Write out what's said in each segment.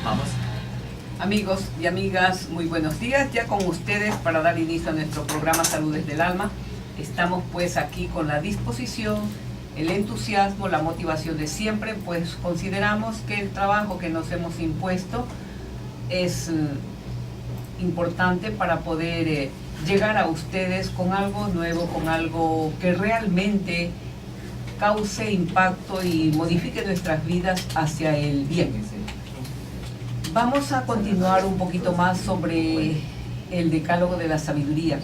Vamos. Amigos y amigas, muy buenos días. Ya con ustedes para dar inicio a nuestro programa Salud desde el Alma. Estamos pues aquí con la disposición, el entusiasmo, la motivación de siempre, pues consideramos que el trabajo que nos hemos impuesto es importante para poder llegar a ustedes con algo nuevo, con algo que realmente cause impacto y modifique nuestras vidas hacia el bien. Vamos a continuar un poquito más sobre el decálogo de la sabiduría.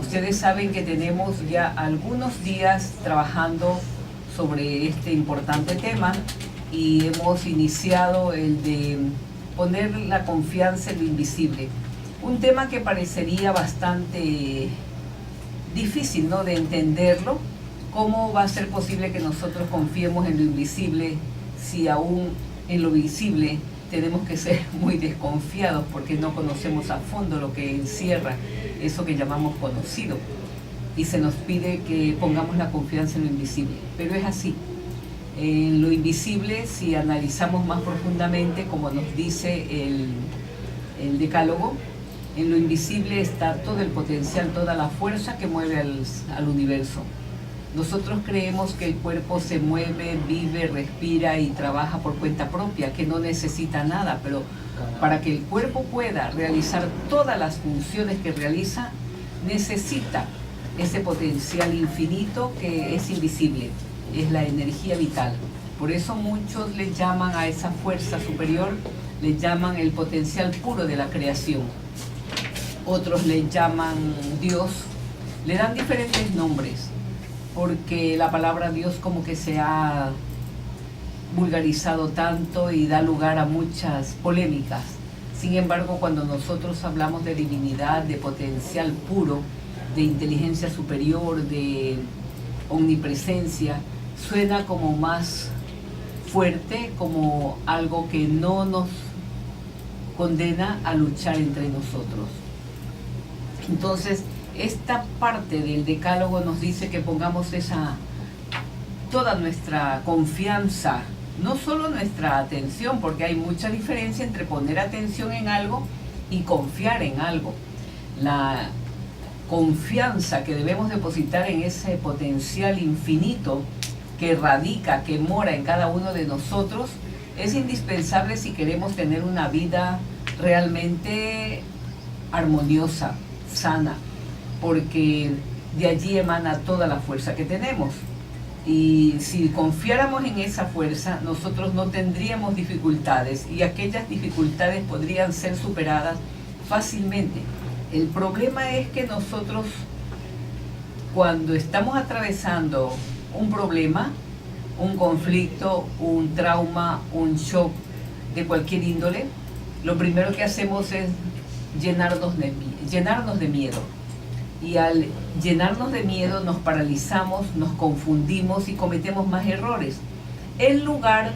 Ustedes saben que tenemos ya algunos días trabajando sobre este importante tema y hemos iniciado el de poner la confianza en lo invisible. Un tema que parecería bastante difícil, ¿no?, de entenderlo. ¿Cómo va a ser posible que nosotros confiemos en lo invisible si aún en lo visible tenemos que ser muy desconfiados porque no conocemos a fondo lo que encierra eso que llamamos conocido? Y se nos pide que pongamos la confianza en lo invisible. Pero es así. En lo invisible, si analizamos más profundamente, como nos dice el decálogo, en lo invisible está todo el potencial, toda la fuerza que mueve al universo. Nosotros creemos que el cuerpo se mueve, vive, respira y trabaja por cuenta propia, que no necesita nada, pero para que el cuerpo pueda realizar todas las funciones que realiza, necesita ese potencial infinito que es invisible, es la energía vital. Por eso muchos le llaman a esa fuerza superior, le llaman el potencial puro de la creación. Otros le llaman Dios, le dan diferentes nombres, porque la palabra Dios como que se ha vulgarizado tanto y da lugar a muchas polémicas. Sin embargo, cuando nosotros hablamos de divinidad, de potencial puro, de inteligencia superior, de omnipresencia, suena como más fuerte, como algo que no nos condena a luchar entre nosotros. Entonces, esta parte del decálogo nos dice que pongamos toda nuestra confianza, no solo nuestra atención, porque hay mucha diferencia entre poner atención en algo y confiar en algo. La confianza que debemos depositar en ese potencial infinito que radica, que mora en cada uno de nosotros, es indispensable si queremos tener una vida realmente armoniosa, sana, porque de allí emana toda la fuerza que tenemos. Y si confiáramos en esa fuerza, nosotros no tendríamos dificultades y aquellas dificultades podrían ser superadas fácilmente. El problema es que nosotros, cuando estamos atravesando un problema, un conflicto, un trauma, un shock de cualquier índole, lo primero que hacemos es llenarnos de miedo. Y al llenarnos de miedo nos paralizamos, nos confundimos y cometemos más errores. En lugar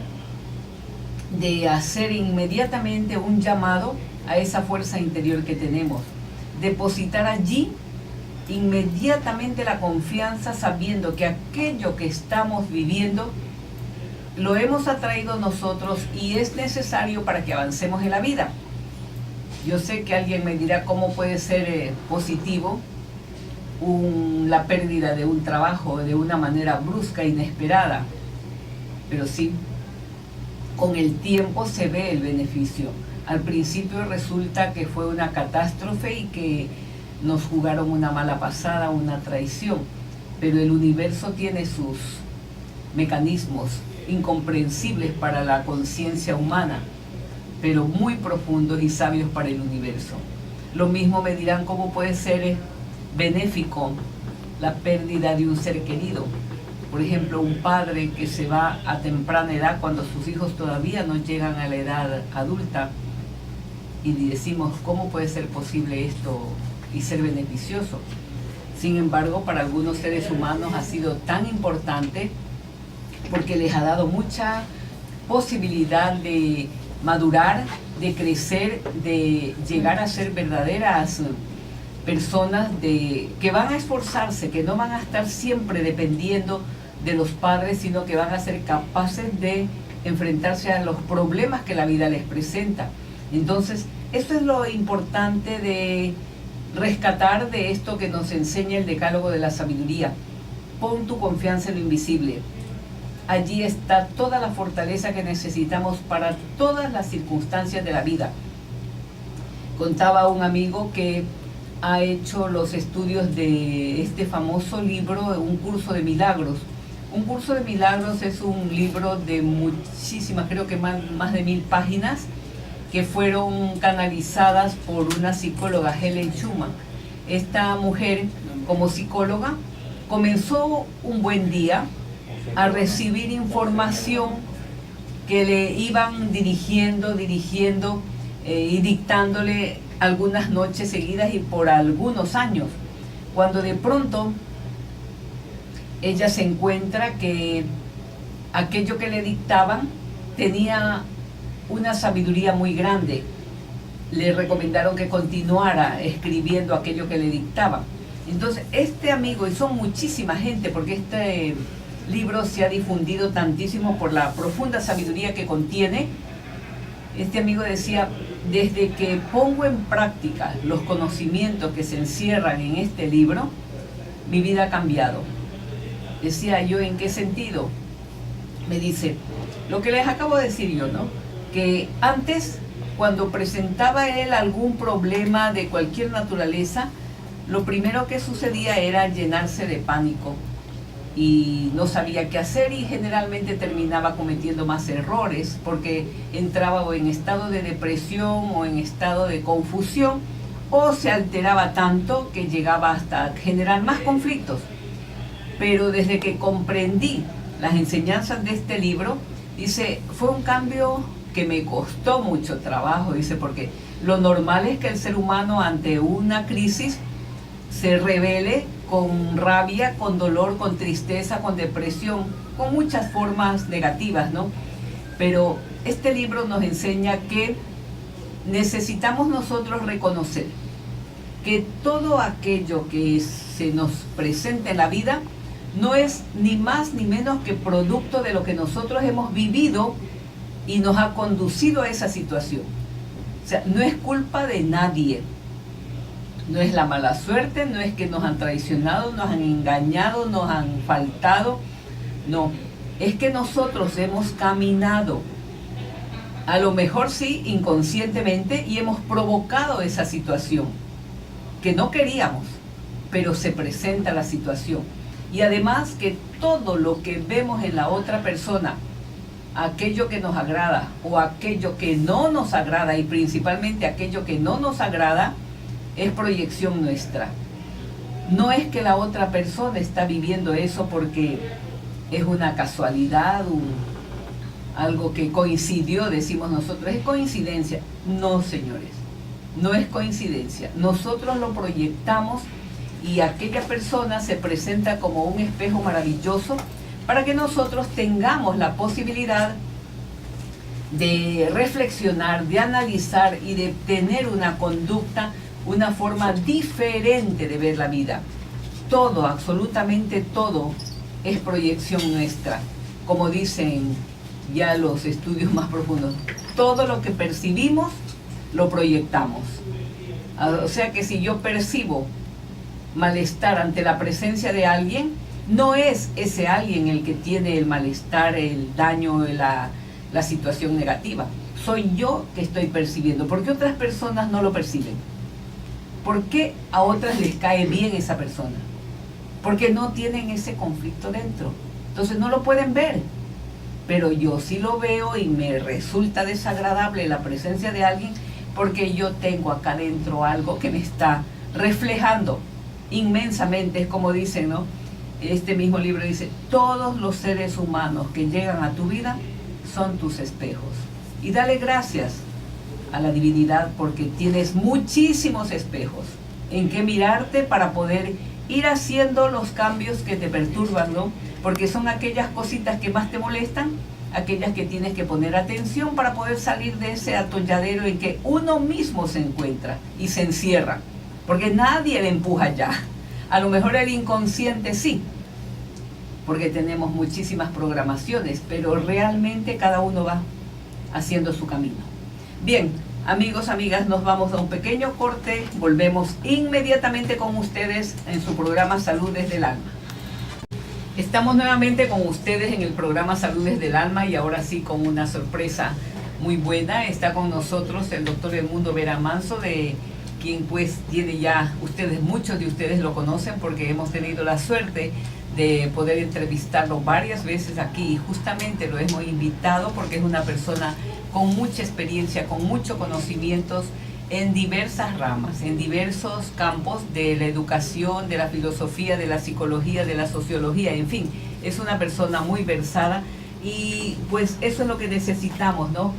de hacer inmediatamente un llamado a esa fuerza interior que tenemos, depositar allí inmediatamente la confianza, sabiendo que aquello que estamos viviendo lo hemos atraído nosotros y es necesario para que avancemos en la vida. Yo sé que alguien me dirá cómo puede ser positivo la pérdida de un trabajo de una manera brusca e inesperada, pero sí, con el tiempo se ve el beneficio. Al principio resulta que fue una catástrofe y que nos jugaron una mala pasada, una traición, pero el universo tiene sus mecanismos incomprensibles para la conciencia humana, pero muy profundos y sabios para el universo. Lo mismo me dirán cómo puede ser benéfico la pérdida de un ser querido. Por ejemplo, un padre que se va a temprana edad cuando sus hijos todavía no llegan a la edad adulta, y decimos, ¿cómo puede ser posible esto y ser beneficioso? Sin embargo, para algunos seres humanos ha sido tan importante porque les ha dado mucha posibilidad de madurar, de crecer, de llegar a ser verdaderas personas que van a esforzarse, que no van a estar siempre dependiendo de los padres, sino que van a ser capaces de enfrentarse a los problemas que la vida les presenta. Entonces, esto es lo importante de rescatar de esto que nos enseña el Decálogo de la Sabiduría. Pon tu confianza en lo invisible. Allí está toda la fortaleza que necesitamos para todas las circunstancias de la vida. Contaba un amigo que ha hecho los estudios de este famoso libro, un curso de milagros. Un curso de milagros es un libro de muchísimas, creo que más de 1000 páginas, que fueron canalizadas por una psicóloga, Helen Schumann. Esta mujer, como psicóloga, comenzó un buen día a recibir información que le iban dirigiendo y dictándole algunas noches seguidas y por algunos años, cuando de pronto ella se encuentra que aquello que le dictaban tenía una sabiduría muy grande. Le recomendaron que continuara escribiendo aquello que le dictaban. Entonces este amigo, y son muchísima gente, porque este libro se ha difundido tantísimo por la profunda sabiduría que contiene, este amigo decía: desde que pongo en práctica los conocimientos que se encierran en este libro, mi vida ha cambiado. Decía yo: ¿en qué sentido? Me dice, lo que les acabo de decir yo, ¿no? Que antes, cuando presentaba él algún problema de cualquier naturaleza, lo primero que sucedía era llenarse de pánico y no sabía qué hacer, y generalmente terminaba cometiendo más errores porque entraba o en estado de depresión o en estado de confusión, o se alteraba tanto que llegaba hasta generar más conflictos. Pero desde que comprendí las enseñanzas de este libro, dice, fue un cambio que me costó mucho trabajo, dice, porque lo normal es que el ser humano ante una crisis se rebele con rabia, con dolor, con tristeza, con depresión, con muchas formas negativas, ¿no? Pero este libro nos enseña que necesitamos nosotros reconocer que todo aquello que se nos presenta en la vida no es ni más ni menos que producto de lo que nosotros hemos vivido y nos ha conducido a esa situación. O sea, no es culpa de nadie. No es la mala suerte, no es que nos han traicionado, nos han engañado, nos han faltado. No, es que nosotros hemos caminado, a lo mejor sí, inconscientemente, y hemos provocado esa situación que no queríamos, pero se presenta la situación. Y además que todo lo que vemos en la otra persona, aquello que nos agrada o aquello que no nos agrada, y principalmente aquello que no nos agrada, es proyección nuestra. No es que la otra persona está viviendo eso porque es una casualidad, algo que coincidió, decimos nosotros, es coincidencia. No, señores, no es coincidencia. Nosotros lo proyectamos y aquella persona se presenta como un espejo maravilloso para que nosotros tengamos la posibilidad de reflexionar, de analizar y de tener una conducta, una forma diferente de ver la vida. Todo, absolutamente todo, es proyección nuestra. Como dicen ya los estudios más profundos, todo lo que percibimos, lo proyectamos. O sea que si yo percibo malestar ante la presencia de alguien, no es ese alguien el que tiene el malestar, el daño, la situación negativa. Soy yo que estoy percibiendo. ¿Por qué otras personas no lo perciben? ¿Por qué a otras les cae bien esa persona? Porque no tienen ese conflicto dentro. Entonces no lo pueden ver. Pero yo sí lo veo y me resulta desagradable la presencia de alguien porque yo tengo acá dentro algo que me está reflejando inmensamente. Es como dicen, ¿no? Este mismo libro dice, todos los seres humanos que llegan a tu vida son tus espejos. Y dale gracias a la divinidad porque tienes muchísimos espejos en que mirarte para poder ir haciendo los cambios que te perturban, ¿no? Porque son aquellas cositas que más te molestan, aquellas que tienes que poner atención para poder salir de ese atolladero en que uno mismo se encuentra y se encierra, porque nadie le empuja ya. A lo mejor el inconsciente sí, porque tenemos muchísimas programaciones, pero realmente cada uno va haciendo su camino. Bien, amigos, amigas, nos vamos a un pequeño corte, volvemos inmediatamente con ustedes en su programa Salud desde el Alma. Estamos nuevamente con ustedes en el programa Salud desde el Alma y ahora sí con una sorpresa muy buena. Está con nosotros el doctor Edmundo Vera Manso, de quien pues tiene ya, muchos de ustedes lo conocen porque hemos tenido la suerte de poder entrevistarlo varias veces aquí y justamente lo hemos invitado porque es una persona con mucha experiencia, con muchos conocimientos en diversas ramas, en diversos campos de la educación, de la filosofía, de la psicología, de la sociología, en fin, es una persona muy versada y pues eso es lo que necesitamos, ¿no?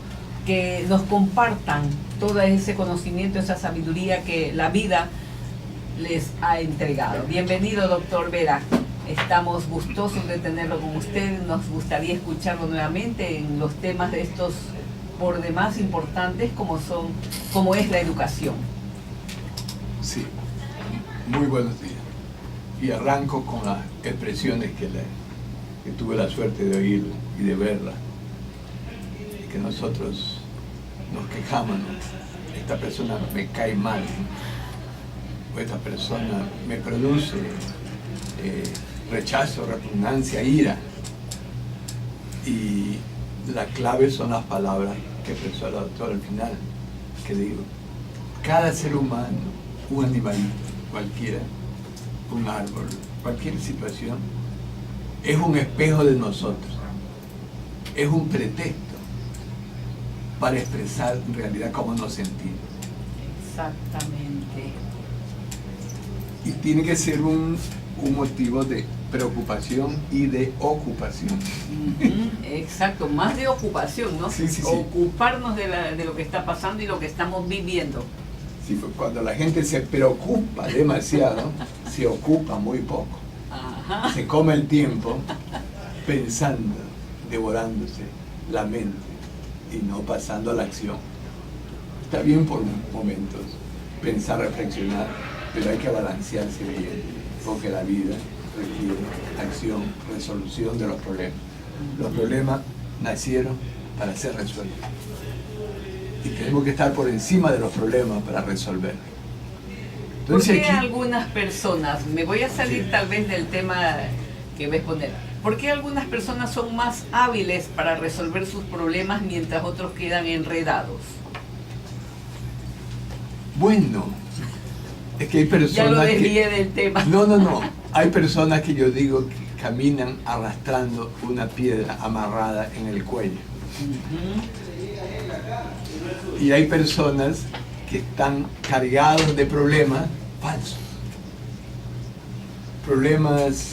Que nos compartan todo ese conocimiento, esa sabiduría que la vida les ha entregado. Bienvenido, doctor Vera. Estamos gustosos de tenerlo con usted. Nos gustaría escucharlo nuevamente en los temas de estos por demás importantes como es la educación. Sí, muy buenos días. Y arranco con las expresiones que tuve la suerte de oír y de verla. Que nosotros nos quejamos, ¿no? Esta persona me cae mal, o esta persona me produce rechazo, repugnancia, ira. Y la clave son las palabras que expresó el doctor al final, que digo, cada ser humano, un animalito, cualquiera, un árbol, cualquier situación, es un espejo de nosotros, es un pretexto para expresar en realidad cómo nos sentimos. Exactamente. Y tiene que ser un motivo de preocupación y de ocupación. Exacto, más de ocupación, ¿no? Sí, sí, sí. Ocuparnos de lo que está pasando y lo que estamos viviendo. Sí, cuando la gente se preocupa demasiado, se ocupa muy poco. Ajá. Se come el tiempo pensando, devorándose la mente y no pasando a la acción. Está bien por momentos pensar, reflexionar, pero hay que balancearse bien, porque la vida requiere acción, resolución de los problemas. Los problemas nacieron para ser resueltos. Y tenemos que estar por encima de los problemas para resolverlos. ¿Por qué aquí, algunas personas, me voy a salir sí, tal vez del tema que ves poner, ¿por qué algunas personas son más hábiles para resolver sus problemas mientras otros quedan enredados? bueno, es que hay personas Ya lo desvié que... del tema. No. Hay personas que yo digo que caminan arrastrando una piedra amarrada en el cuello. Y hay personas que están cargados de problemas falsos.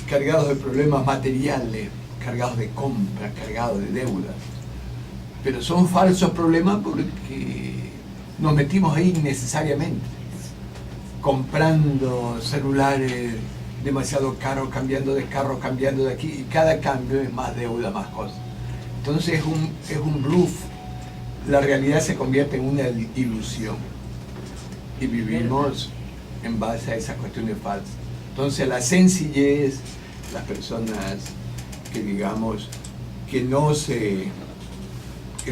Cargados de problemas materiales, cargados de compras, cargados de deudas. Pero son falsos problemas porque nos metimos ahí innecesariamente. Comprando celulares demasiado caros, cambiando de carro, cambiando de aquí, y cada cambio es más deuda, más cosas. Entonces es un bluff. La realidad se convierte en una ilusión y vivimos en base a esas cuestiones falsas. Entonces la sencillez, las personas que digamos que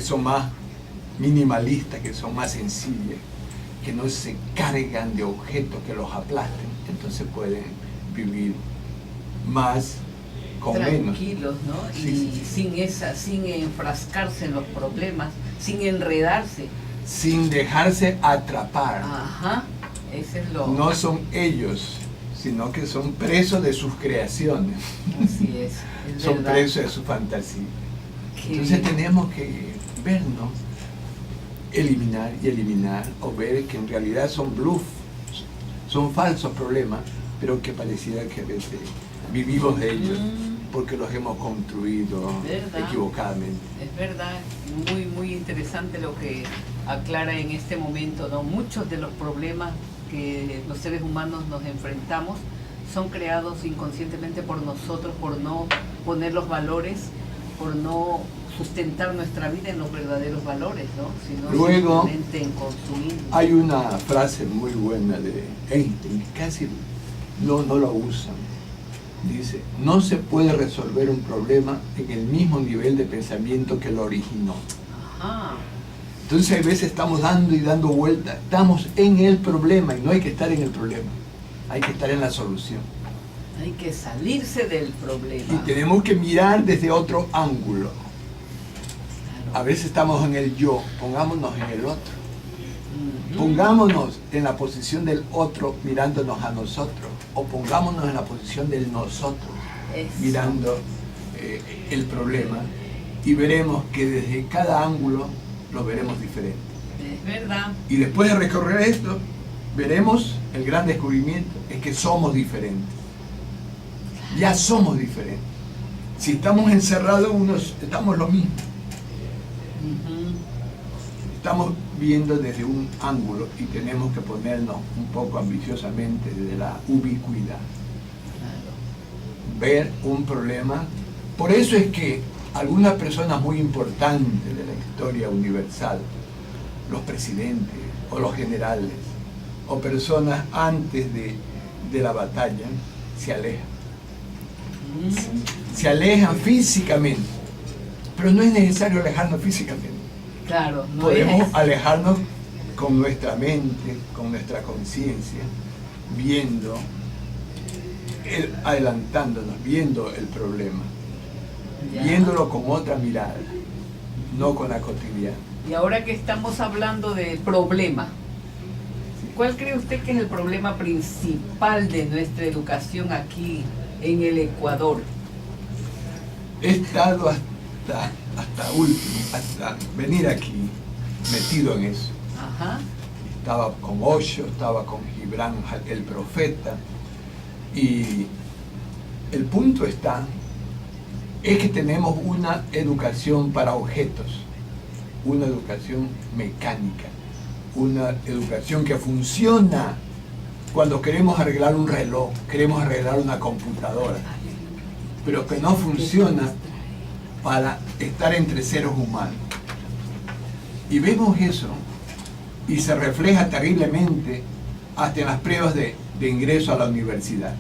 son más minimalistas, que son más sencillas, que no se cargan de objetos que los aplasten, entonces pueden vivir más con menos. Tranquilos, ¿no? Sí, Y sí. sin enfrascarse en los problemas, sin enredarse. Sin dejarse atrapar. Ajá, ese es lo... No son ellos, sino que son presos de sus creaciones. Así es Son verdad. presos de su fantasía. Qué Entonces bien. tenemos que vernos, eliminar o ver que en realidad son bluff, son falsos problemas, pero que pareciera que a veces vivimos de ellos porque los hemos construido ¿Verdad? equivocadamente. Es verdad, muy, muy interesante lo que aclara en este momento, ¿no? Muchos de los problemas que los seres humanos nos enfrentamos son creados inconscientemente por nosotros, por no poner los valores, por no sustentar nuestra vida en los verdaderos valores, ¿no? Sino Luego, simplemente en consumir. Hay una frase muy buena de Einstein, que casi no lo usan, dice, no se puede resolver un problema en el mismo nivel de pensamiento que lo originó. Ajá. Entonces a veces estamos dando y dando vueltas, estamos en el problema y no hay que estar en el problema, hay que estar en la solución. Hay que salirse del problema. Y tenemos que mirar desde otro ángulo. Claro. A veces estamos en el yo, pongámonos en el otro. Ujú. Pongámonos en la posición del otro mirándonos a nosotros, o pongámonos en la posición del nosotros Eso. mirando el problema, y veremos que desde cada ángulo lo veremos diferente. Es verdad. Y después de recorrer esto, veremos el gran descubrimiento, es que somos diferentes. Ya somos diferentes. Si estamos encerrados, estamos lo mismo. Ujú. Estamos viendo desde un ángulo y tenemos que ponernos un poco ambiciosamente desde la ubicuidad. Claro. Ver un problema. Por eso es que algunas personas muy importantes de la historia universal, los presidentes o los generales, o personas antes de la batalla, se alejan. Se alejan físicamente. Pero no es necesario alejarnos físicamente. Claro, no Podemos es. alejarnos con nuestra mente, con nuestra conciencia, viendo, adelantándonos, viendo el problema, Ya. viéndolo con otra mirada, no con la cotidiana. Y ahora que estamos hablando de problema, ¿cuál cree usted que es el problema principal de nuestra educación aquí en el Ecuador? He estado hasta venir aquí metido en eso. Ajá. Estaba con Osho, estaba con Gibran el profeta, y el punto es que tenemos una educación para objetos, una educación mecánica, una educación que funciona cuando queremos arreglar un reloj, queremos arreglar una computadora, pero que no funciona para estar entre seres humanos. Y vemos eso y se refleja terriblemente hasta en las pruebas de ingreso a la universidad,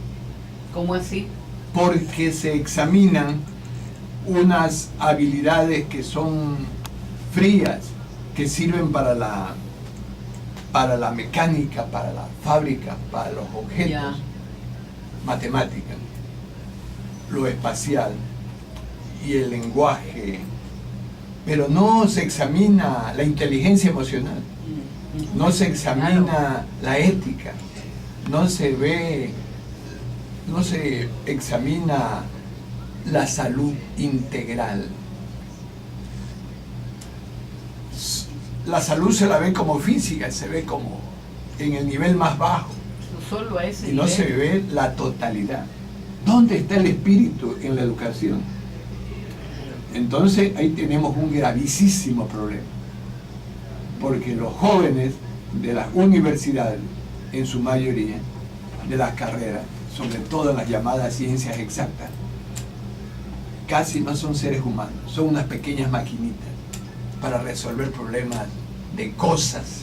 ¿Cómo así? porque se examinan unas habilidades que son frías, que sirven para la mecánica, para la fábrica, para los objetos, Ya. matemática, lo espacial y el lenguaje, pero no se examina la inteligencia emocional, no se examina Claro. la ética, no se examina la salud integral. La salud se la ve como física, se ve como en el nivel más bajo, Solo a ese y no nivel. se ve la totalidad. ¿Dónde está el espíritu en la educación? Entonces ahí tenemos un gravísimo problema, porque los jóvenes de las universidades, en su mayoría, de las carreras, sobre todo en las llamadas ciencias exactas, casi no son seres humanos, son unas pequeñas maquinitas para resolver problemas de cosas,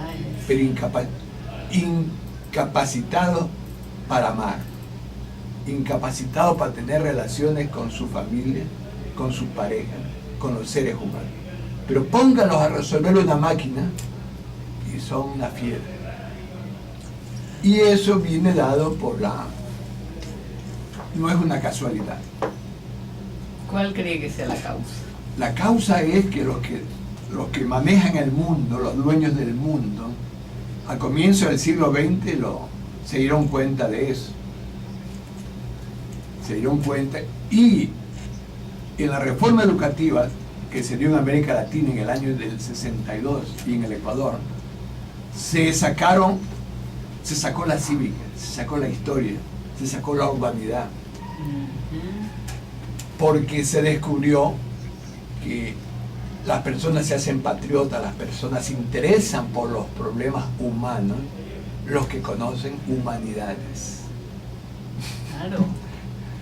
Ay, pero incapacitados para amar, incapacitados para tener relaciones con su familia, con su pareja, con los seres humanos. Pero póngalos a resolver una máquina y son una fiera. Y eso viene dado por no es una casualidad. ¿Cuál cree que sea la causa? La causa es que los que manejan el mundo, los dueños del mundo, al comienzo del siglo XX se dieron cuenta de eso. Se dieron cuenta, y en la reforma educativa que se dio en América Latina en el año del 62 y en el Ecuador, se sacó la cívica, se sacó la historia, se sacó la urbanidad, porque se descubrió que las personas se hacen patriotas, las personas se interesan por los problemas humanos, los que conocen humanidades. Claro,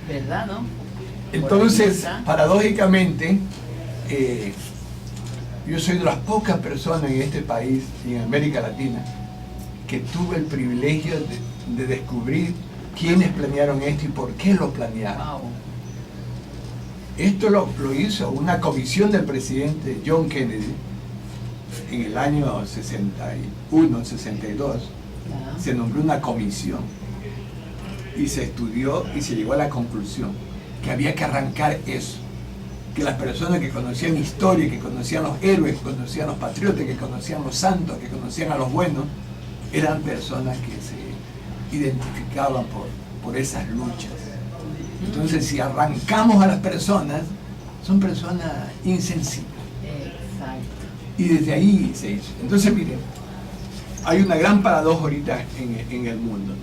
¿verdad, no? Entonces, Por ahí está. paradójicamente, yo soy de las pocas personas en este país y en América Latina que tuve el privilegio de descubrir quiénes planearon esto y por qué lo planearon. Wow. Esto lo hizo una comisión del presidente John Kennedy en el año 61, 62. Ya. Se nombró una comisión y se estudió y se llegó a la conclusión que había que arrancar eso, que las personas que conocían historia, que conocían los héroes, que conocían los patriotas, que conocían los santos, que conocían a los buenos, eran personas que se identificaban por esas luchas. Entonces, si arrancamos a las personas, son personas insensibles. Exacto. Y desde ahí se hizo. Entonces, miren, hay una gran paradoja ahorita en el mundo.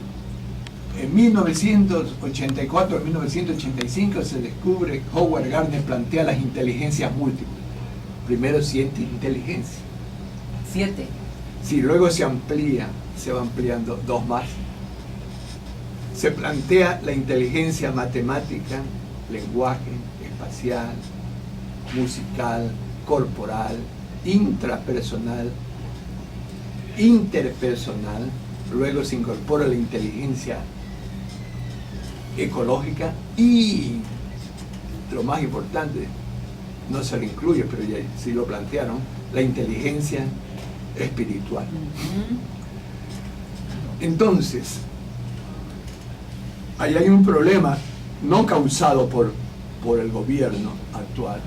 En 1984, en 1985 se descubre, Howard Gardner plantea las inteligencias múltiples. Primero 7 inteligencias. 7. Sí, luego se amplía, se va ampliando 2 más. Se plantea la inteligencia matemática, lenguaje, espacial, musical, corporal, intrapersonal, interpersonal. Luego se incorpora la inteligencia ecológica y, lo más importante, no se lo incluye, pero ya sí lo plantearon, la inteligencia espiritual. Entonces, ahí hay un problema no causado por el gobierno actual,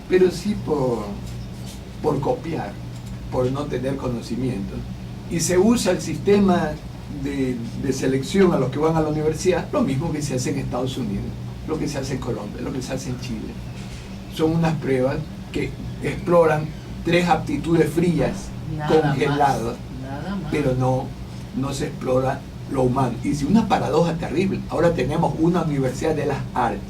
pero sí por copiar, por no tener conocimiento. Y se usa el sistema de selección a los que van a la universidad, lo mismo que se hace en Estados Unidos, lo que se hace en Colombia, lo que se hace en Chile. Son unas pruebas que exploran 3 aptitudes frías, congeladas, pero no se explora lo humano. Y si una paradoja terrible, ahora tenemos una universidad de las artes,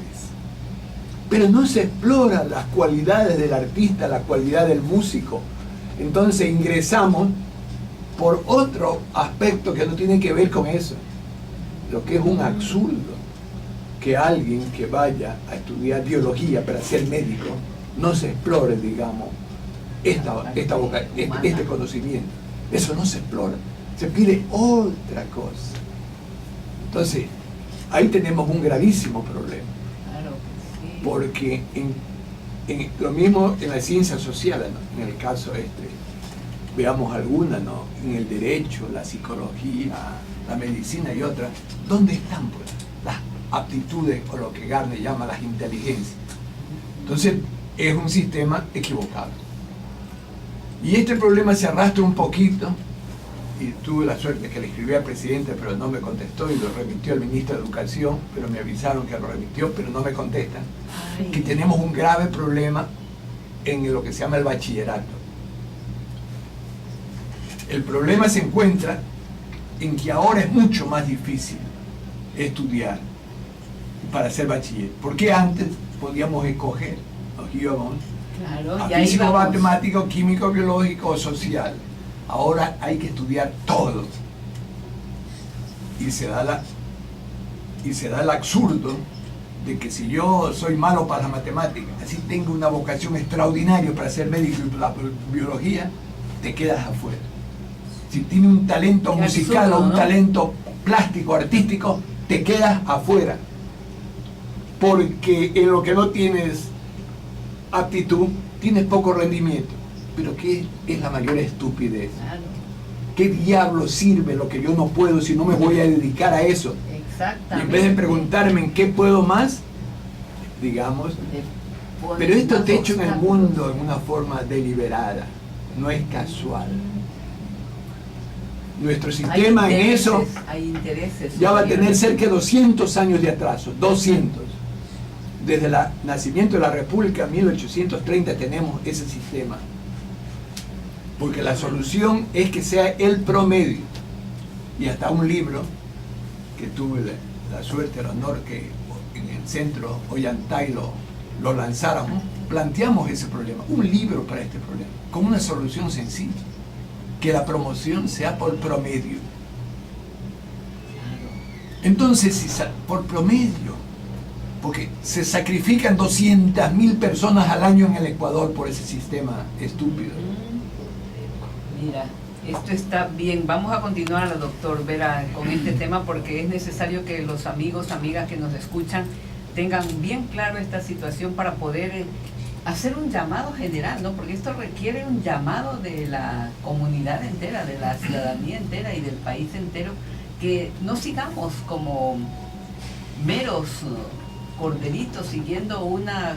pero no se explora las cualidades del artista, la cualidad del músico. Entonces ingresamos por otro aspecto que no tiene que ver con eso, lo que es un absurdo que alguien que vaya a estudiar biología para ser médico no se explore, digamos, este conocimiento. Eso no se explora, se pide otra cosa. Entonces, ahí tenemos un gravísimo problema. Claro que sí. Porque en lo mismo en las ciencias sociales, ¿no? En el caso veamos algunas, ¿no? En el derecho, la psicología, la medicina y otras, ¿dónde están pues las aptitudes o lo que Gardner llama las inteligencias? Entonces, es un sistema equivocado. Y este problema se arrastra un poquito, y tuve la suerte que le escribí al presidente, pero no me contestó, y lo remitió al ministro de Educación, pero me avisaron que lo remitió, pero no me contestan, que tenemos un grave problema en lo que se llama el bachillerato. El problema se encuentra en que ahora es mucho más difícil estudiar para ser bachiller, porque antes podíamos escoger, nos íbamos a físico, matemático, químico, biológico o social. Ahora hay que estudiar todo. Y se da el absurdo de que si yo soy malo para las matemáticas, así tengo una vocación extraordinaria para ser médico y la biología, te quedas afuera. Si tienes un talento musical o un talento plástico, artístico, te quedas afuera. Porque en lo que no tienes aptitud, tienes poco rendimiento. Pero ¿qué es la mayor estupidez? Claro. ¿Qué diablo sirve lo que yo no puedo si no me voy a dedicar a eso? Exactamente. Y en vez de preguntarme en qué puedo más, digamos, pero esto está hecho en el mundo en una forma deliberada, no es casual. Nuestro sistema en eso hay intereses ya va a tener cerca de 200 años de atraso, 200. Desde el nacimiento de la República, 1830, tenemos ese sistema. Porque la solución es que sea el promedio. Y hasta un libro que tuve la suerte, el honor que en el centro Ollantay lo lanzáramos, planteamos ese problema, un libro para este problema, con una solución sencilla, que la promoción sea por promedio. Entonces, si por promedio, porque se sacrifican 200.000 personas al año en el Ecuador por ese sistema estúpido. Mira. Esto está bien. Vamos a continuar, doctor Vera, con este tema porque es necesario que los amigos, amigas que nos escuchan tengan bien claro esta situación para poder hacer un llamado general, ¿no? Porque esto requiere un llamado de la comunidad entera, de la ciudadanía entera y del país entero, que no sigamos como meros corderitos siguiendo una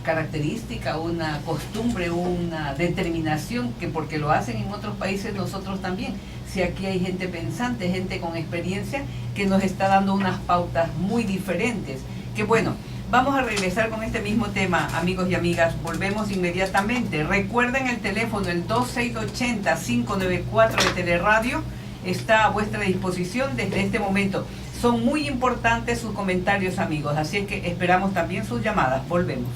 característica, una costumbre, una determinación que porque lo hacen en otros países nosotros también. Si aquí hay gente pensante, gente con experiencia que nos está dando unas pautas muy diferentes. Que bueno, vamos a regresar con este mismo tema, amigos y amigas. Volvemos inmediatamente. Recuerden el teléfono, el 2680-594 de Teleradio, está a vuestra disposición desde este momento. Son muy importantes sus comentarios, amigos, así es que esperamos también sus llamadas. Volvemos.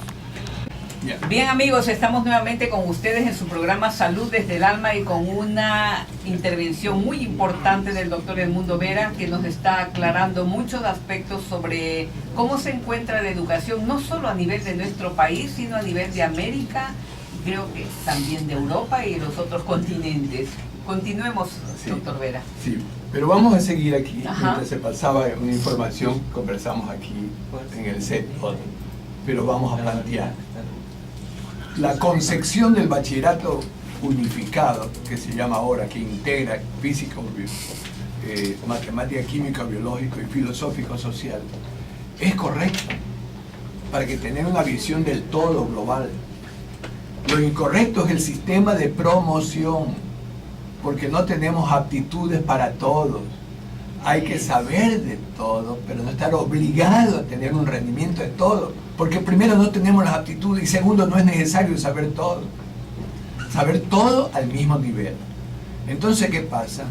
Bien, amigos, estamos nuevamente con ustedes en su programa Salud desde el Alma y con una intervención muy importante del doctor Edmundo Vera, que nos está aclarando muchos aspectos sobre cómo se encuentra la educación, no solo a nivel de nuestro país, sino a nivel de América, y creo que también de Europa y los otros continentes. Continuemos, sí, doctor Vera. Sí, pero vamos a seguir aquí. Ajá. Mientras se pasaba una información, conversamos aquí en el set, pero vamos a plantear la concepción del bachillerato unificado, que se llama ahora, que integra física, matemática, química, biológico y filosófico social, es correcto para que tener una visión del todo global. Lo incorrecto es el sistema de promoción, porque no tenemos aptitudes para todos. Hay que saber de todo, pero no estar obligado a tener un rendimiento de todo, porque primero no tenemos las aptitudes y segundo no es necesario saber todo al mismo nivel. Entonces, ¿qué pasa?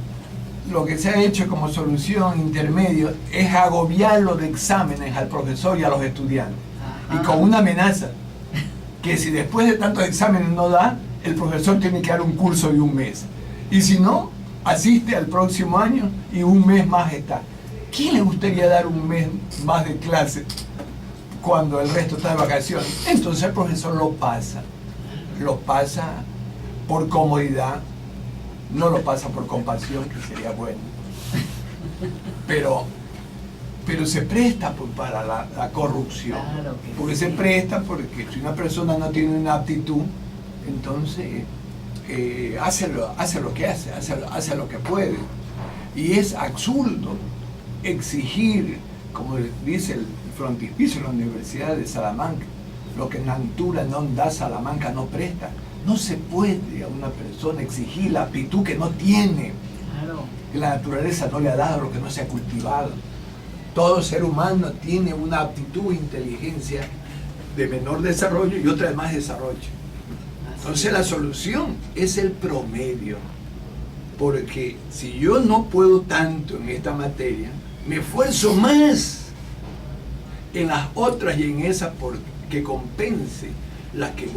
Lo que se ha hecho como solución intermedio es agobiarlo de exámenes al profesor y a los estudiantes, y con una amenaza que si después de tantos exámenes no da, el profesor tiene que dar un curso de un mes, y si no, asiste al próximo año y un mes más está. ¿Quién le gustaría dar un mes más de clase cuando el resto está de vacaciones? Entonces el profesor lo pasa por comodidad, no lo pasa por compasión, que sería bueno, pero se presta para la corrupción, porque se presta, porque si una persona no tiene una aptitud, entonces hace lo que hace lo que puede. Y es absurdo exigir, como dice el frontispicio de la Universidad de Salamanca, lo que natura non da Salamanca no presta. No se puede a una persona exigir la aptitud que no tiene, que la naturaleza no le ha dado, lo que no se ha cultivado. Todo ser humano tiene una aptitud e inteligencia de menor desarrollo y otra de más desarrollo. Entonces la solución es el promedio, porque si yo no puedo tanto en esta materia, me esfuerzo más en las otras y en esas porque compense las que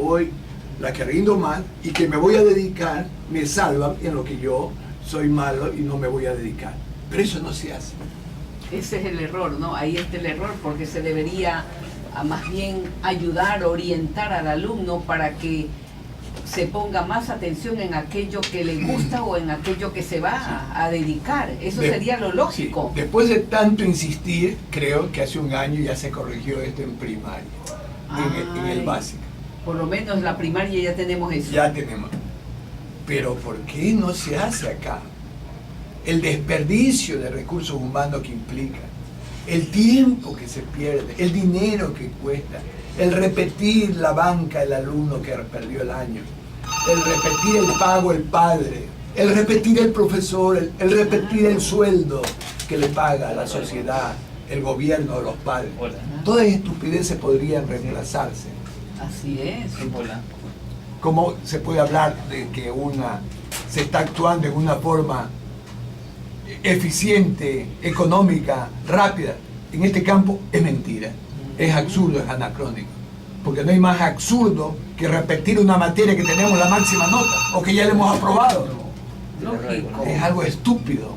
rindo más y que me voy a dedicar, me salvan en lo que yo soy malo y no me voy a dedicar. Pero eso no se hace. Ese es el error, ¿no? Ahí está el error, porque se debería más bien ayudar, orientar al alumno para que se ponga más atención en aquello que le gusta o en aquello que se va a dedicar. Eso sería lo lógico. Sí. Después de tanto insistir, creo que hace un año ya se corrigió esto en primaria, en el básico. Por lo menos en la primaria ya tenemos eso. Ya tenemos. Pero ¿por qué no se hace acá? El desperdicio de recursos humanos que implica, el tiempo que se pierde, el dinero que cuesta, el repetir la banca del alumno que perdió el año, el repetir el pago el padre, el repetir el profesor, el repetir el sueldo que le paga la sociedad, el gobierno o los padres. Todas estupideces podrían reemplazarse. Así es. ¿Cómo se puede hablar de que se está actuando en una forma eficiente, económica, rápida? En este campo es mentira, es absurdo, es anacrónico, porque no hay más absurdo que repetir una materia que tenemos la máxima nota o que ya le hemos aprobado. Lógico. Es algo estúpido.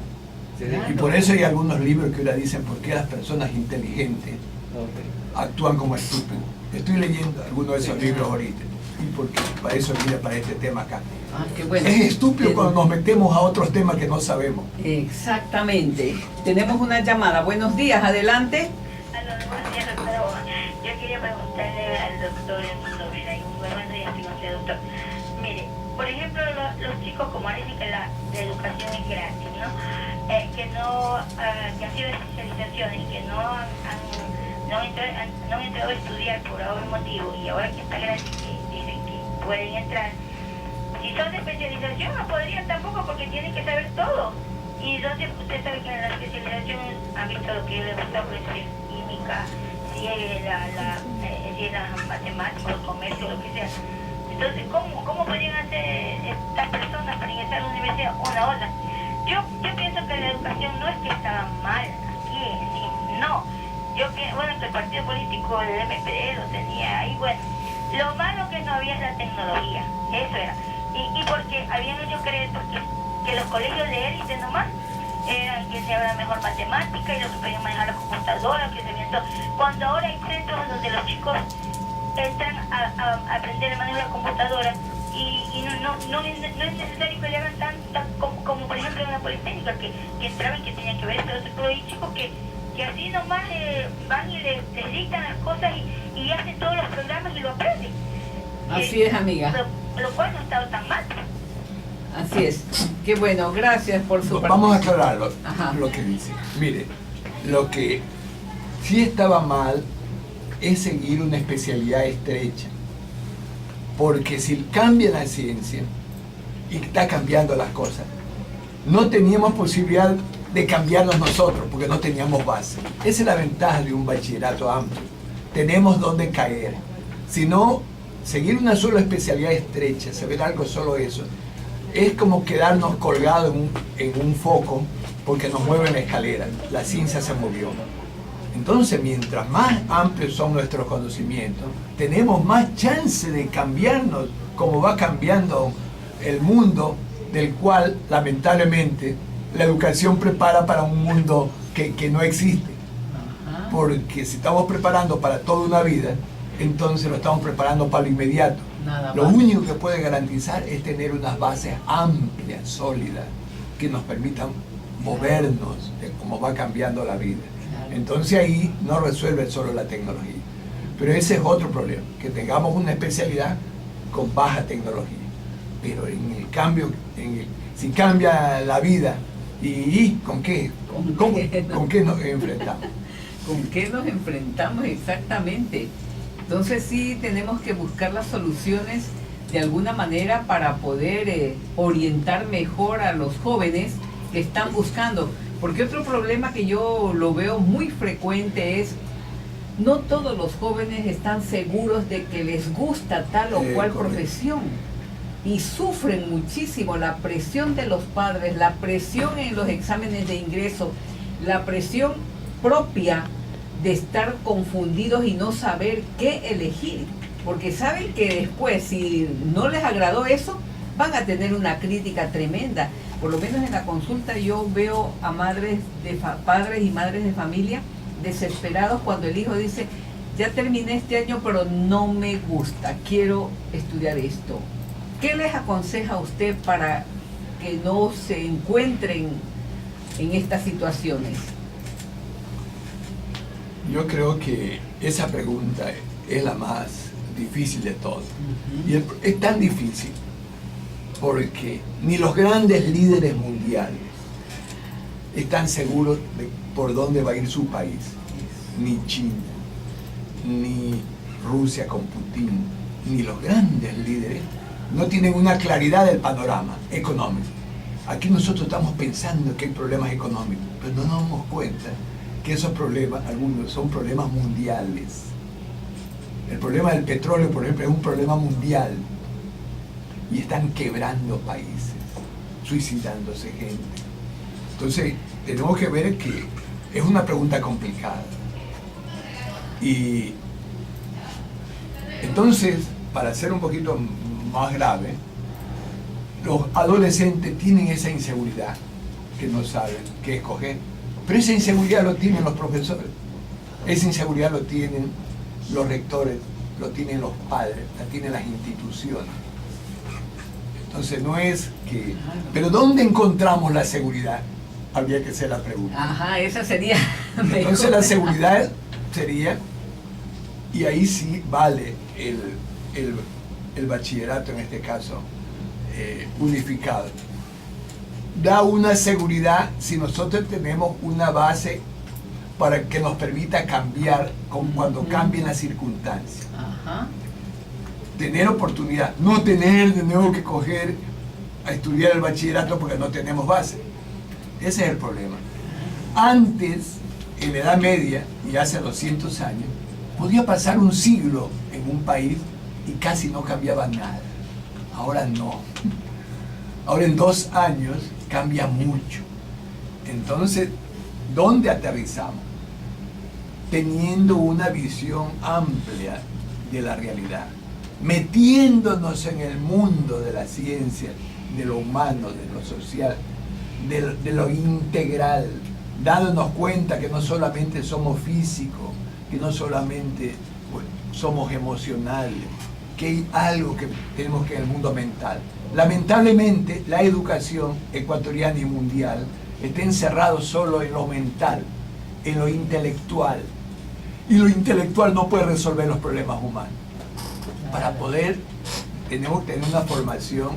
Y por eso hay algunos libros que ahora dicen por qué las personas inteligentes actúan como estúpidos. Estoy leyendo algunos de esos libros ahorita. y porque para eso vine para este tema acá. Ah, qué bueno. Es estúpido cuando nos metemos a otros temas que no sabemos. Exactamente. Tenemos una llamada. Buenos días, adelante. Buenos días, doctor. Yo quería preguntarle al doctor sobre la buenos días, doctor. Mire, por ejemplo, los chicos, como dicen que la educación es gratis, ¿no? Que han sido especializaciones y que no han entrado a estudiar por algún motivo, y ahora que está gratis, que dicen que pueden entrar. Si son de especialización, no podrían tampoco, porque tienen que saber todo. Y donde usted sabe que en la especialización han visto lo que les gusta, pues, si es química, si es la matemática, el comercio, lo que sea. Entonces, ¿cómo podrían hacer estas personas para ingresar a la universidad? Hola. Yo pienso que la educación no es que estaba mal aquí, sí, no. Yo pienso, bueno, que el partido político, el MPD, lo tenía ahí, bueno. Lo malo que no había es la tecnología, eso era. Y porque habían hecho creer que los colegios de élite nomás eran que se habla mejor matemática y los que podían manejar la computadora, que se habían todo. Cuando ahora hay centros donde los chicos entran a aprender el manejo de la computadora y no es necesario que le hagan tan como por ejemplo en la Politécnica, que entraban y que tenían que ver esto, pero hay chicos que así nomás van y les dictan las cosas y hacen todos los programas y lo aprenden. Así es, amiga. Lo cual no ha estado tan mal. Así es. Qué bueno, gracias por su Vamos a aclarar Ajá. lo que dice. Mire, lo que sí estaba mal es seguir una especialidad estrecha. Porque si cambia la ciencia y está cambiando las cosas, no teníamos posibilidad de cambiarnos nosotros porque no teníamos base. Esa es la ventaja de un bachillerato amplio. Tenemos dónde caer. Si no, seguir una sola especialidad estrecha, saber algo solo eso, es como quedarnos colgados en un foco porque nos mueve la escalera. La ciencia se movió. Entonces, mientras más amplios son nuestros conocimientos, tenemos más chance de cambiarnos como va cambiando el mundo, del cual, lamentablemente, la educación prepara para un mundo que no existe. Porque si estamos preparando para toda una vida, entonces lo estamos preparando para lo inmediato. Lo único que puede garantizar es tener unas bases amplias, sólidas, que nos permitan movernos de cómo va cambiando la vida. Entonces ahí no resuelve solo la tecnología. Pero ese es otro problema, que tengamos una especialidad con baja tecnología. Pero en el cambio, si cambia la vida, ¿y con qué? ¿Con qué nos enfrentamos? ¿Con qué nos enfrentamos exactamente? Entonces sí tenemos que buscar las soluciones de alguna manera para poder orientar mejor a los jóvenes que están buscando. Porque otro problema que yo lo veo muy frecuente es, no todos los jóvenes están seguros de que les gusta tal o cual profesión. Y sufren muchísimo la presión de los padres, la presión en los exámenes de ingreso, la presión propia de estar confundidos y no saber qué elegir. Porque saben que después, si no les agradó eso, van a tener una crítica tremenda. Por lo menos en la consulta yo veo a padres y madres de familia desesperados cuando el hijo dice, ya terminé este año pero no me gusta, quiero estudiar esto. ¿Qué les aconseja usted para que no se encuentren en estas situaciones? Yo creo que esa pregunta es la más difícil de todas. Y es tan difícil porque ni los grandes líderes mundiales están seguros de por dónde va a ir su país, ni China, ni Rusia con Putin, ni los grandes líderes no tienen una claridad del panorama económico. Aquí nosotros estamos pensando que hay problemas económicos, pero no nos damos cuenta que esos problemas, algunos son problemas mundiales. El problema del petróleo, por ejemplo, es un problema mundial. Y están quebrando países, suicidándose gente. Entonces, tenemos que ver que es una pregunta complicada. Y entonces, para ser un poquito más grave, los adolescentes tienen esa inseguridad, que no saben qué escoger. Pero esa inseguridad lo tienen los profesores, esa inseguridad lo tienen los rectores lo tienen los padres, la tienen las instituciones. Entonces no es que... Pero ¿dónde encontramos la seguridad? Habría que hacer la pregunta. Ajá, esa sería Entonces la seguridad sería, y ahí sí vale el bachillerato en este caso, unificado. Da una seguridad si nosotros tenemos una base para que nos permita cambiar cuando cambien las circunstancias. Ajá. Tener oportunidad, no tener de nuevo que coger a estudiar el bachillerato porque no tenemos base. Ese es el problema. Antes, en la Edad Media, y hace 200 años, podía pasar un siglo en un país y casi no cambiaba nada. Ahora no. Ahora en 2 años cambia mucho. Entonces, ¿dónde aterrizamos? Teniendo una visión amplia de la realidad, metiéndonos en el mundo de la ciencia, de lo humano, de lo social, de lo integral, dándonos cuenta que no solamente somos físicos, que no solamente somos emocionales, que hay algo que tenemos que en el mundo mental. Lamentablemente, la educación ecuatoriana y mundial está encerrado solo en lo mental, en lo intelectual. Y lo intelectual no puede resolver los problemas humanos. Para poder, tenemos que tener una formación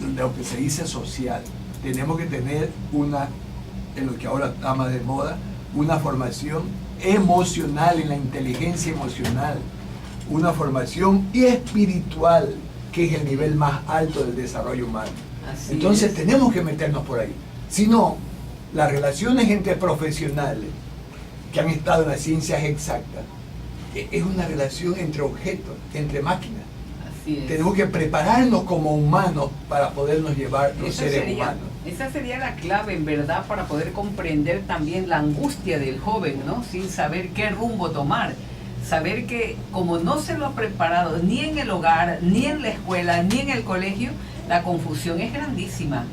de lo que se dice social. Tenemos que tener en lo que ahora está más de moda, una formación emocional, en la inteligencia emocional, una formación espiritual, que es el nivel más alto del desarrollo humano. Así Entonces es. tenemos que meternos por ahí. Si no, las relaciones entre profesionales que han estado en las ciencias exactas es una relación entre objetos, entre máquinas. Así es. Tenemos que prepararnos como humanos para podernos llevar los seres humanos. Esa sería la clave, en verdad, para poder comprender también la angustia del joven, ¿no? Sin saber qué rumbo tomar. Saber que como no se lo ha preparado ni en el hogar, ni en la escuela, ni en el colegio, la confusión es grandísima.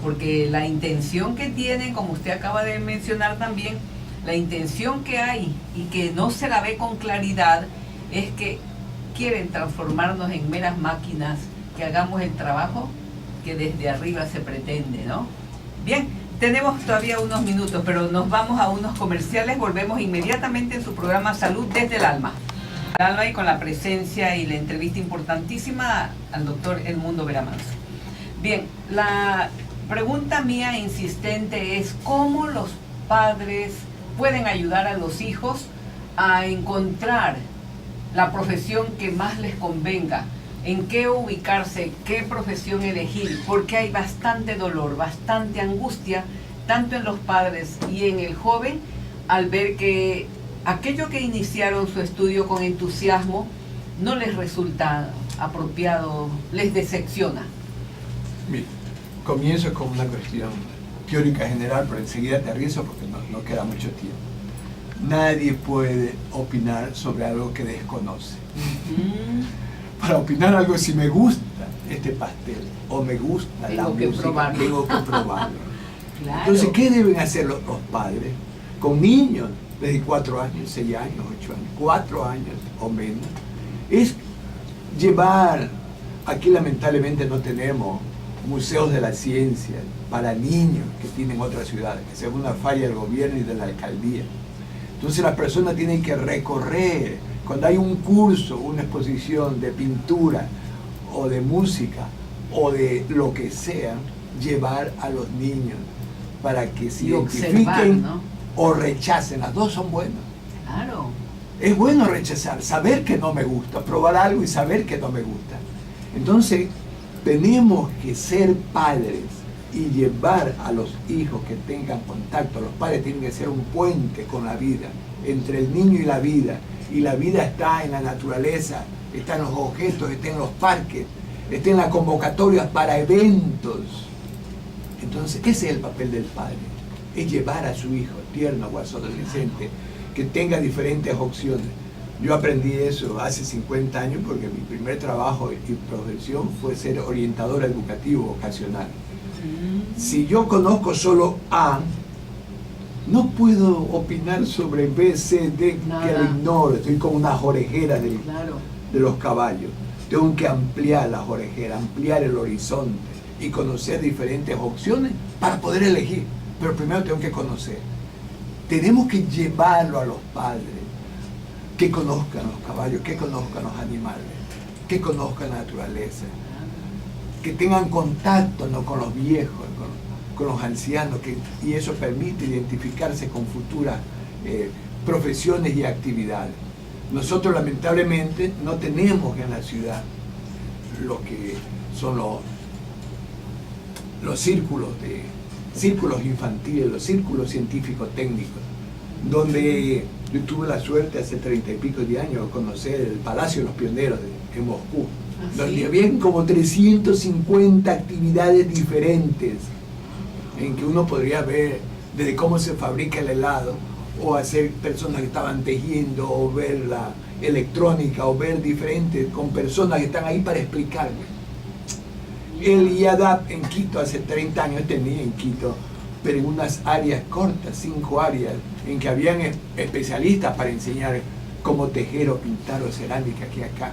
Porque la intención que tienen, como usted acaba de mencionar también, la intención que hay y que no se la ve con claridad es que quieren transformarnos en meras máquinas, que hagamos el trabajo que desde arriba se pretende, ¿no? Bien, tenemos todavía unos minutos, pero nos vamos a unos comerciales, volvemos inmediatamente en su programa Salud desde el Alma. El Alma, y con la presencia y la entrevista importantísima al doctor Edmundo Veramanso. Bien, la pregunta mía insistente es ¿cómo los padres pueden ayudar a los hijos a encontrar la profesión que más les convenga? ¿En qué ubicarse? ¿Qué profesión elegir? Porque hay bastante dolor, bastante angustia, tanto en los padres y en el joven, al ver que aquello que iniciaron su estudio con entusiasmo no les resulta apropiado, les decepciona. Mira, comienzo con una cuestión teórica general, pero enseguida aterrizo porque no queda mucho tiempo. Nadie puede opinar sobre algo que desconoce. Para opinar algo, si me gusta este pastel o me gusta la música, tengo que probarlo. Claro. Entonces, ¿qué deben hacer los padres con niños desde 4 años, 6 años, 8 años, 4 años o menos? Es llevar, aquí lamentablemente no tenemos museos de la ciencia para niños que tienen otras ciudades, que según una falla del gobierno y de la alcaldía. Entonces las personas tienen que recorrer, cuando hay un curso, una exposición de pintura o de música o de lo que sea, llevar a los niños para que se identifiquen, ¿no? O rechacen. Las dos son buenas. Claro. Es bueno rechazar, saber que no me gusta, probar algo y saber que no me gusta. Entonces tenemos que ser padres y llevar a los hijos que tengan contacto. Los padres tienen que ser un puente con la vida, entre el niño y la vida. Y la vida está en la naturaleza, está en los objetos, está en los parques, está en las convocatorias para eventos. Entonces ese es el papel del padre, es llevar a su hijo tierno o a su adolescente que tenga diferentes opciones. Yo aprendí eso hace 50 años porque mi primer trabajo y profesión fue ser orientador educativo vocacional. Si yo conozco solo A, No puedo opinar sobre B, C, D, que Nada. lo ignoro. Estoy con unas orejeras Claro. de los caballos. Tengo que ampliar las orejeras, ampliar el horizonte y conocer diferentes opciones para poder elegir. Pero primero tengo que conocer. Tenemos que llevarlo a los padres, que conozcan los caballos, que conozcan los animales, que conozcan la naturaleza, que tengan contacto, ¿no?, con los viejos, con los ancianos, y eso permite identificarse con futuras profesiones y actividades. Nosotros lamentablemente no tenemos en la ciudad lo que son los círculos infantiles, los círculos científicos técnicos, donde yo tuve la suerte hace 30 y pico de años de conocer el Palacio de los Pioneros en Moscú, donde habían como 350 actividades diferentes en que uno podría ver desde cómo se fabrica el helado, o hacer personas que estaban tejiendo, o ver la electrónica, o ver diferentes con personas que están ahí para explicarme. El IADAP en Quito hace 30 años tenía en Quito, pero en unas áreas cortas, 5 áreas, en que habían especialistas para enseñar cómo tejer o pintar o cerámica aquí acá.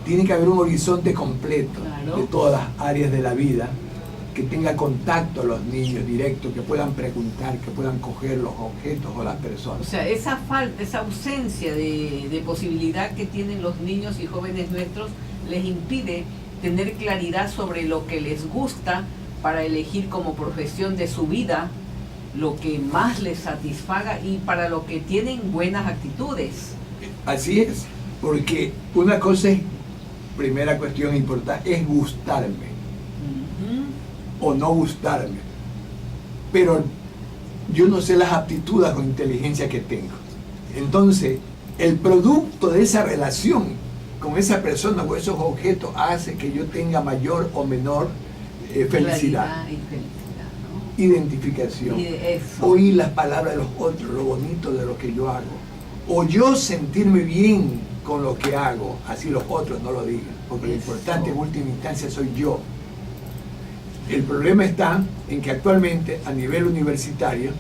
Tiene que haber un horizonte completo de todas las áreas de la vida, que tenga contacto a los niños directo, que puedan preguntar, que puedan coger los objetos o las personas. O sea, esa falta, esa ausencia de posibilidad que tienen los niños y jóvenes nuestros les impide tener claridad sobre lo que les gusta para elegir como profesión de su vida lo que más les satisfaga y para lo que tienen buenas actitudes. Así es, porque una cosa es, primera cuestión importante, es gustarme o no gustarme, pero yo no sé las aptitudes o inteligencia que tengo. Entonces, el producto de esa relación con esa persona o esos objetos hace que yo tenga mayor o menor felicidad, Y felicidad, ¿no? identificación, Y eso. oír las palabras de los otros, lo bonito de lo que yo hago, o yo sentirme bien con lo que hago, así los otros no lo digan, porque lo importante en última instancia soy yo. El problema está en que actualmente a nivel universitario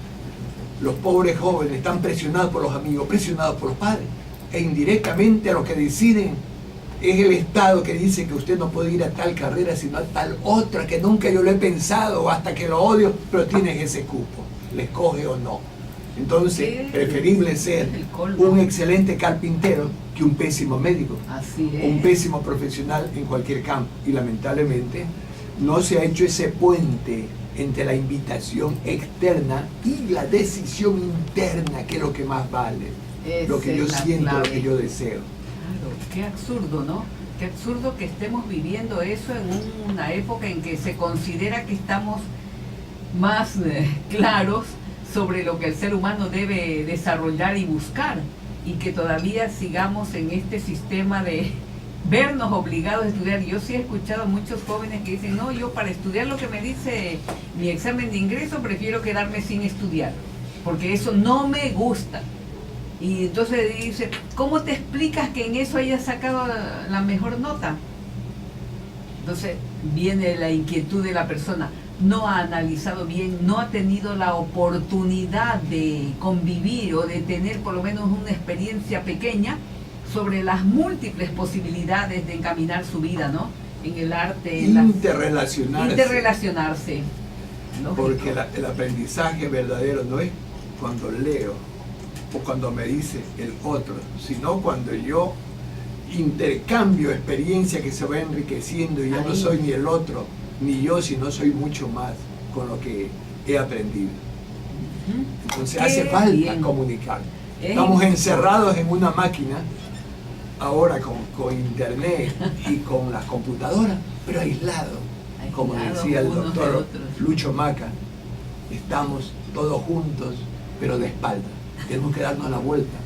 los pobres jóvenes están presionados por los amigos, presionados por los padres, e indirectamente a lo que deciden es el Estado que dice que usted no puede ir a tal carrera sino a tal otra que nunca yo lo he pensado, o hasta que lo odio, pero tienes ese cupo, le escoge o no. Entonces, preferible ser un excelente carpintero que un pésimo médico, Así es. un pésimo profesional en cualquier campo. Y lamentablemente no se ha hecho ese puente entre la invitación externa y la decisión interna, que es lo que más vale, lo que yo siento, lo que yo deseo. Claro, qué absurdo, ¿no? Qué absurdo que estemos viviendo eso en una época en que se considera que estamos más claros sobre lo que el ser humano debe desarrollar y buscar, y que todavía sigamos en este sistema de vernos obligados a estudiar. Yo sí he escuchado a muchos jóvenes que dicen, no, yo para estudiar lo que me dice mi examen de ingreso prefiero quedarme sin estudiar, porque eso no me gusta. Y entonces dice, ¿cómo te explicas que en eso hayas sacado la mejor nota? Entonces viene la inquietud de la persona. No ha analizado bien, no ha tenido la oportunidad de convivir o de tener por lo menos una experiencia pequeña sobre las múltiples posibilidades de encaminar su vida, ¿no? En el arte, en interrelacionarse. Porque el aprendizaje verdadero no es cuando leo o cuando me dice el otro, sino cuando yo intercambio experiencia que se va enriqueciendo y ya no soy ni el otro ni yo, sino soy mucho más con lo que he aprendido. Entonces hace falta comunicar. Estamos encerrados en una máquina ahora con internet y con las computadoras, pero aislados, como decía el doctor Lucho Maca, estamos todos juntos, pero de espalda. Tenemos que darnos la vuelta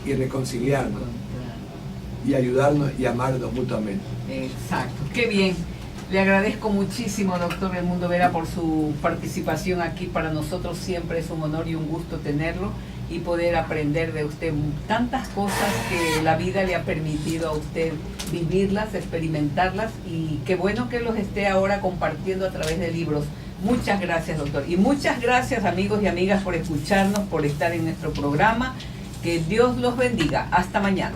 y reconciliarnos y ayudarnos y amarnos mutuamente. Exacto, qué bien. Le agradezco muchísimo, doctor Edmundo Vera, por su participación aquí. Para nosotros siempre es un honor y un gusto tenerlo y poder aprender de usted tantas cosas que la vida le ha permitido a usted vivirlas, experimentarlas, y qué bueno que los esté ahora compartiendo a través de libros. Muchas gracias, doctor. Y muchas gracias, amigos y amigas, por escucharnos, por estar en nuestro programa. Que Dios los bendiga. Hasta mañana.